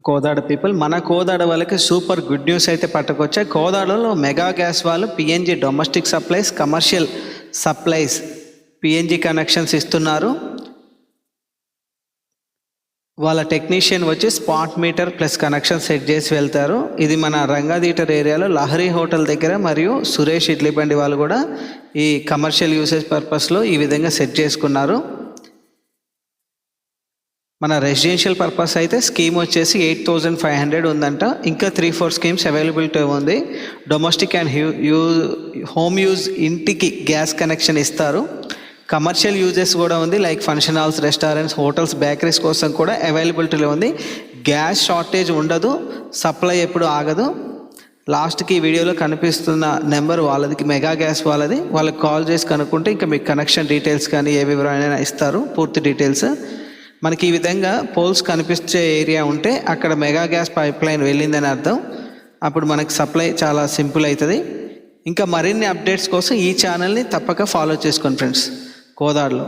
Kodad people, మన కోదాడ వాళ్ళకి super good news అయితే పట్టుకొచ్చాయి. కోదాడలో మెగా గ్యాస్ వాళ్ళు PNG domestic supplies, commercial supplies PNG connections ఇస్తున్నారు. వాళ్ళ టెక్నీషియన్ వచ్చి spot meter plus connection set చేసి వెళ్తారు. ఇది మన రంగా థియేటర్ ఏరియాలో లహరి హోటల్ దగ్గర మరియు సురేష్ ఇడ్లీ బండి వాళ్ళు కూడా ఈ కమర్షియల్ యూసేజ్ పర్పస్లో ఈ విధంగా సెట్ చేసుకున్నారు. మన రెసిడెన్షియల్ పర్పస్ అయితే స్కీమ్ వచ్చేసి 8,500 ఉందంట. ఇంకా 3-4 స్కీమ్స్ అవైలబిలిటీ ఉంది. డొమెస్టిక్ అండ్ హోమ్ యూజ్ ఇంటికి గ్యాస్ కనెక్షన్ ఇస్తారు. కమర్షియల్ యూజెస్ కూడా ఉంది, like function halls, restaurants, hotels, bakeries కోసం కూడా అవైలబిలిటీలో ఉంది. గ్యాస్ షార్టేజ్ ఉండదు, సప్లై ఎప్పుడు ఆగదు. లాస్ట్కి ఈ వీడియోలో కనిపిస్తున్న నెంబర్ వాళ్ళది, మెగా గ్యాస్ వాళ్ళది. వాళ్ళకి కాల్ చేసి కనుక్కుంటే ఇంకా మీకు కనెక్షన్ డీటెయిల్స్ కానీ ఏ వివరమైనా ఇస్తారు, పూర్తి డీటెయిల్స్. మనకి ఈ విధంగా పోల్స్ కనిపించే ఏరియా ఉంటే అక్కడ మెగా గ్యాస్ పైప్ లైన్ వెళ్ళిందని అర్థం. అప్పుడు మనకి సప్లై చాలా సింపుల్ అవుతుంది. ఇంకా మరిన్ని అప్డేట్స్ కోసం ఈ ఛానల్ని తప్పక ఫాలో చేసుకోండి ఫ్రెండ్స్. కోదాడలో